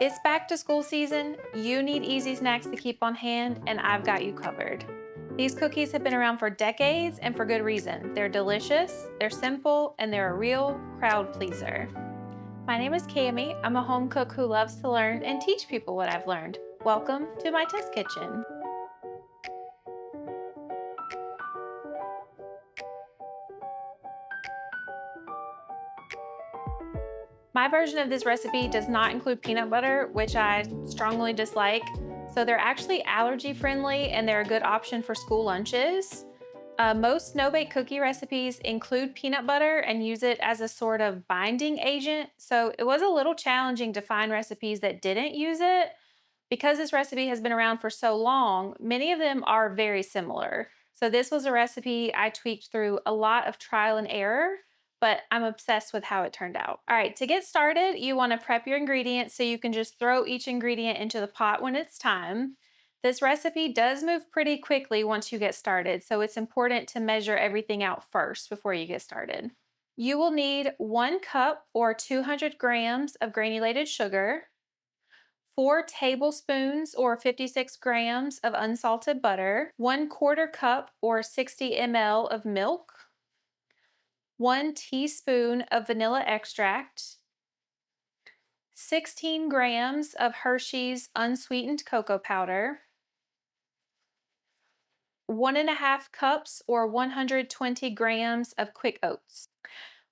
It's back to school season. You need easy snacks to keep on hand, and I've got you covered. These cookies have been around for decades and for good reason. They're delicious, they're simple, and they're a real crowd pleaser. My name is Cami. I'm a home cook who loves to learn and teach people what I've learned. Welcome to my test kitchen. My version of this recipe does not include peanut butter, which I strongly dislike. So they're actually allergy friendly and they're a good option for school lunches. Most no-bake cookie recipes include peanut butter and use it as a sort of binding agent. So it was a little challenging to find recipes that didn't use it. Because this recipe has been around for so long, many of them are very similar. So this was a recipe I tweaked through a lot of trial and error, but I'm obsessed with how it turned out. All right, to get started, you want to prep your ingredients so you can just throw each ingredient into the pot when it's time. This recipe does move pretty quickly once you get started, so it's important to measure everything out first before you get started. You will need 1 cup or 200 grams of granulated sugar, 4 tablespoons or 56 grams of unsalted butter, 1/4 cup or 60 ml of milk, 1 teaspoon of vanilla extract, 16 grams of Hershey's unsweetened cocoa powder, 1.5 cups or 120 grams of quick oats.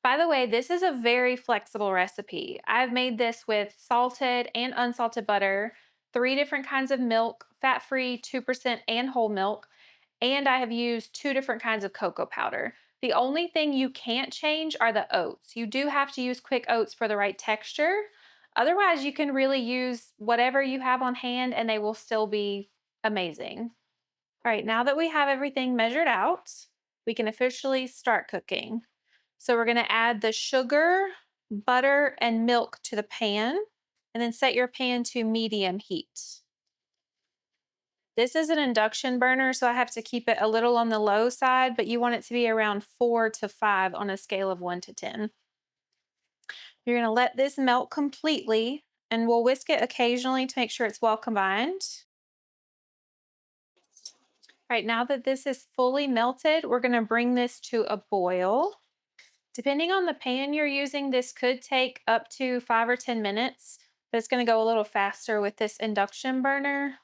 By the way, this is a very flexible recipe. I've made this with salted and unsalted butter, 3 different kinds of milk, fat-free, 2% and whole milk, and I have used 2 different kinds of cocoa powder. The only thing you can't change are the oats. You do have to use quick oats for the right texture. Otherwise, you can really use whatever you have on hand and they will still be amazing. All right, now that we have everything measured out, we can officially start cooking. So we're gonna add the sugar, butter, and milk to the pan, and then set your pan to medium heat. This is an induction burner, so I have to keep it a little on the low side, but you want it to be around 4 to 5 on a scale of 1 to 10. You're gonna let this melt completely, and we'll whisk it occasionally to make sure it's well combined. All right, now that this is fully melted, we're gonna bring this to a boil. Depending on the pan you're using, this could take up to 5 or 10 minutes, but it's going to go a little faster with this induction burner.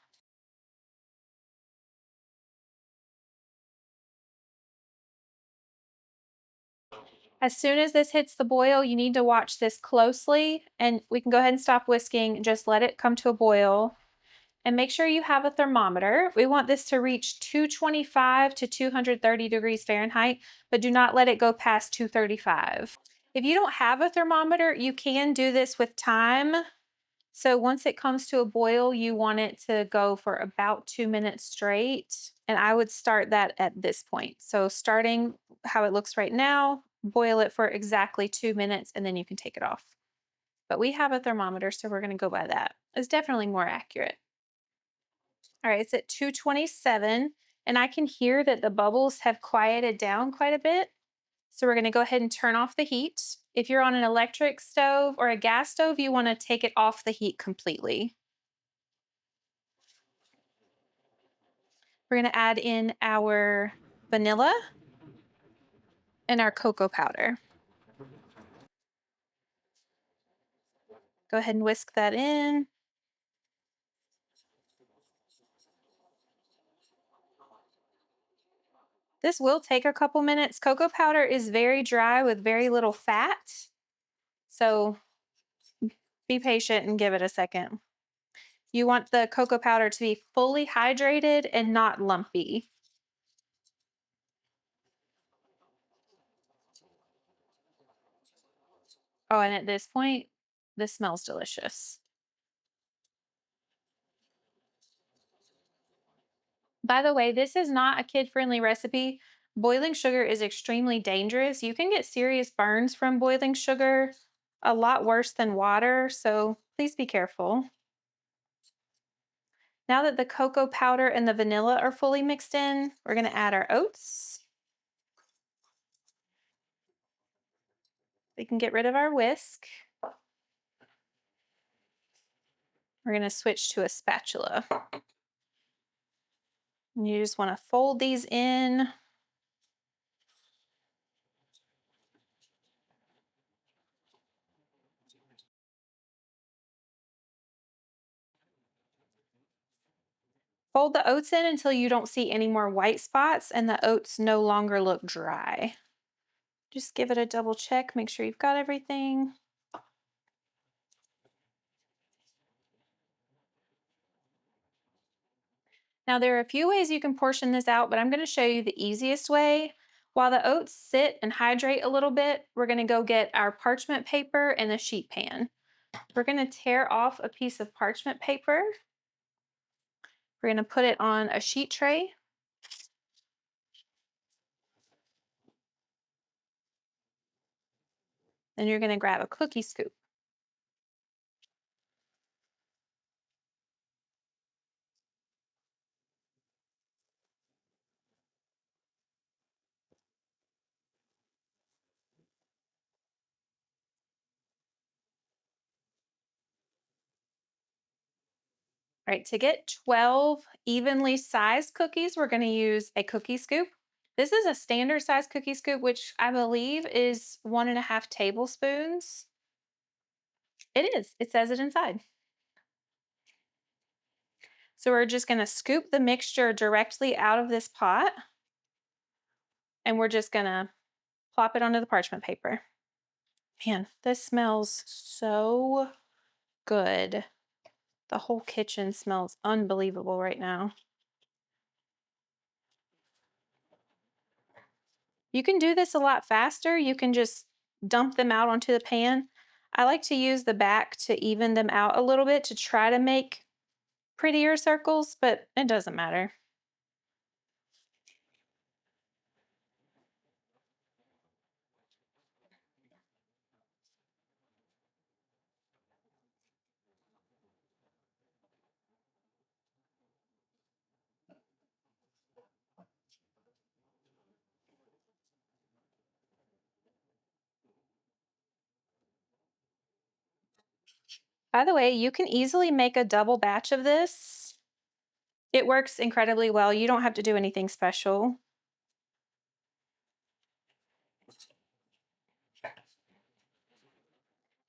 As soon as this hits the boil, you need to watch this closely, and we can go ahead and stop whisking. Just let it come to a boil and make sure you have a thermometer. We want this to reach 225 to 230 degrees Fahrenheit, but do not let it go past 235. If you don't have a thermometer, you can do this with time. So once it comes to a boil, you want it to go for about 2 minutes straight. And I would start that at this point. So starting how it looks right now, boil it for exactly 2 minutes and then you can take it off. But we have a thermometer, so we're going to go by that. It's definitely more accurate. All right, it's at 227, and I can hear that the bubbles have quieted down quite a bit. So we're going to go ahead and turn off the heat. If you're on an electric stove or a gas stove, you want to take it off the heat completely. We're going to add in our vanilla and our cocoa powder. Go ahead and whisk that in. This will take a couple minutes. Cocoa powder is very dry with very little fat. So be patient and give it a second. You want the cocoa powder to be fully hydrated and not lumpy. Oh, and at this point, this smells delicious. By the way, this is not a kid-friendly recipe. Boiling sugar is extremely dangerous. You can get serious burns from boiling sugar, a lot worse than water, so please be careful. Now that the cocoa powder and the vanilla are fully mixed in, we're gonna add our oats. We can get rid of our whisk. We're going to switch to a spatula. And you just want to fold these in. Fold the oats in until you don't see any more white spots and the oats no longer look dry. Just give it a double check, make sure you've got everything. Now, there are a few ways you can portion this out, but I'm going to show you the easiest way. While the oats sit and hydrate a little bit, we're going to go get our parchment paper and a sheet pan. We're going to tear off a piece of parchment paper. We're going to put it on a sheet tray. Then you're going to grab a cookie scoop. All right, to get 12 evenly sized cookies, we're going to use a cookie scoop. This is a standard size cookie scoop, which I believe is 1.5 tablespoons. It is, it says it inside. So we're just going to scoop the mixture directly out of this pot, and we're just going to plop it onto the parchment paper. Man, this smells so good. The whole kitchen smells unbelievable right now. You can do this a lot faster. You can just dump them out onto the pan. I like to use the back to even them out a little bit to try to make prettier circles, but it doesn't matter. By the way, you can easily make a double batch of this. It works incredibly well. You don't have to do anything special.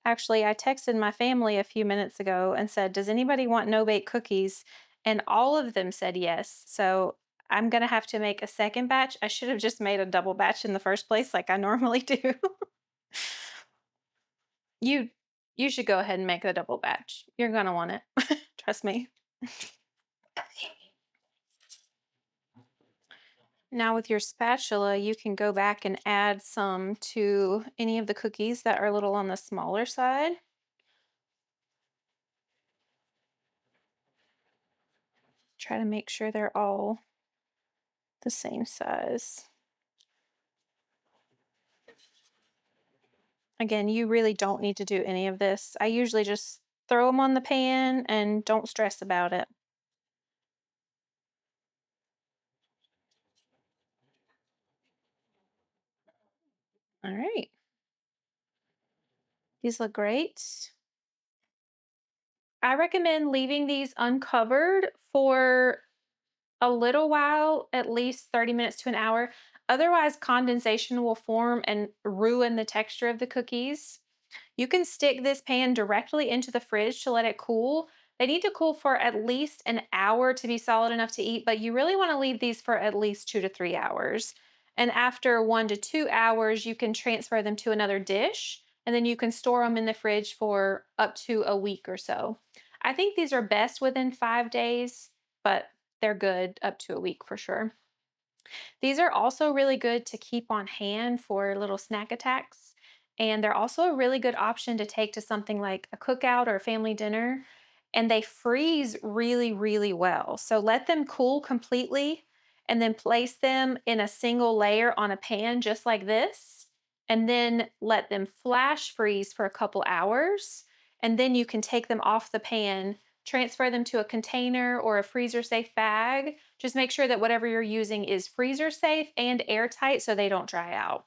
Actually, I texted my family a few minutes ago and said, "Does anybody want no-bake cookies?" And all of them said yes. So I'm going to have to make a second batch. I should have just made a double batch in the first place like I normally do. You you should go ahead and make a double batch. You're going to want it. Trust me. Now with your spatula, you can go back and add some to any of the cookies that are a little on the smaller side. Try to make sure they're all the same size. Again, you really don't need to do any of this. I usually just throw them on the pan and don't stress about it. All right. These look great. I recommend leaving these uncovered for a little while, at least 30 minutes to an hour. Otherwise, condensation will form and ruin the texture of the cookies. You can stick this pan directly into the fridge to let it cool. They need to cool for at least an hour to be solid enough to eat, but you really want to leave these for at least 2 to 3 hours. And after 1 to 2 hours, you can transfer them to another dish, and then you can store them in the fridge for up to a week or so. I think these are best within 5 days, but they're good up to a week for sure. These are also really good to keep on hand for little snack attacks. And they're also a really good option to take to something like a cookout or a family dinner. And they freeze really, really well. So let them cool completely and then place them in a single layer on a pan just like this. And then let them flash freeze for a couple hours. And then you can take them off the pan, transfer them to a container or a freezer safe bag. Just make sure that whatever you're using is freezer safe and airtight so they don't dry out.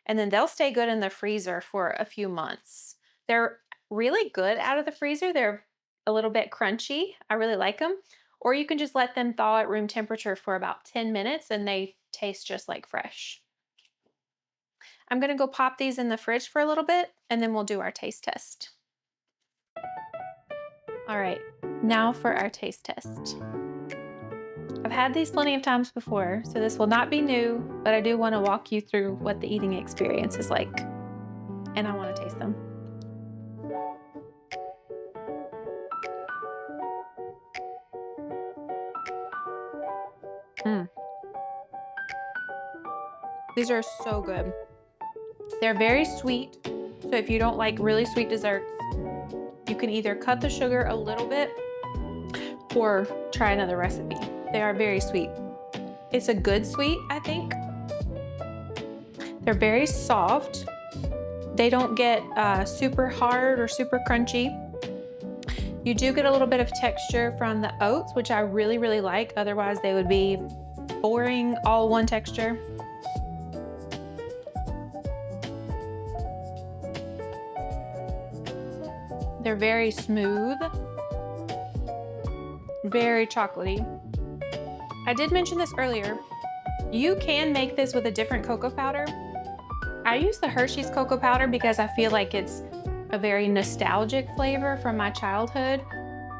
And then they'll stay good in the freezer for a few months. They're really good out of the freezer. They're a little bit crunchy. I really like them. Or you can just let them thaw at room temperature for about 10 minutes and they taste just like fresh. I'm gonna go pop these in the fridge for a little bit and then we'll do our taste test. All right, now for our taste test. I've had these plenty of times before, so this will not be new, but I do want to walk you through what the eating experience is like. And I want to taste them. Mm. These are so good. They're very sweet, so if you don't like really sweet desserts, you can either cut the sugar a little bit or try another recipe. They are very sweet. It's a good sweet, I think. They're very soft. They don't get super hard or super crunchy. You do get a little bit of texture from the oats, which I really, really like. Otherwise, they would be boring, all one texture. They're very smooth, very chocolatey. I did mention this earlier. You can make this with a different cocoa powder. I use the Hershey's cocoa powder because I feel like it's a very nostalgic flavor from my childhood.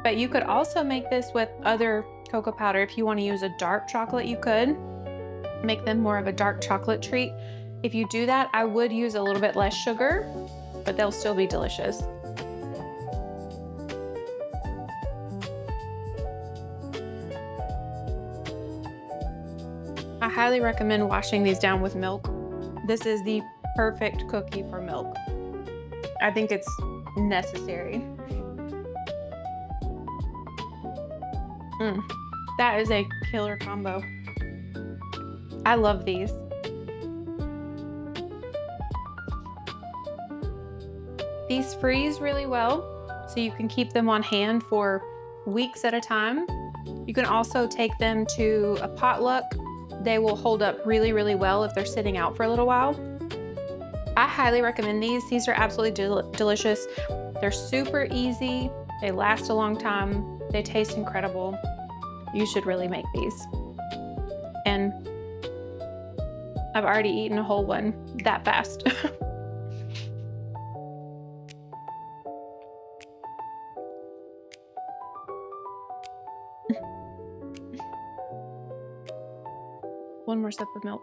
But you could also make this with other cocoa powder. If you want to use a dark chocolate, you could make them more of a dark chocolate treat. If you do that, I would use a little bit less sugar, but they'll still be delicious. I highly recommend washing these down with milk. This is the perfect cookie for milk. I think it's necessary. That is a killer combo. I love these. These freeze really well, so you can keep them on hand for weeks at a time. You can also take them to a potluck. They will hold up really, really well if they're sitting out for a little while. I highly recommend these. These are absolutely delicious. They're super easy. They last a long time. They taste incredible. You should really make these. And I've already eaten a whole one that fast. One more sip of milk.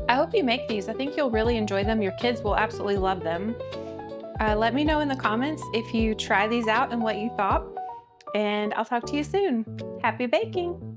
I hope you make these. I think you'll really enjoy them. Your kids will absolutely love them. Let me know in the comments if you try these out and what you thought. And I'll talk to you soon. Happy baking!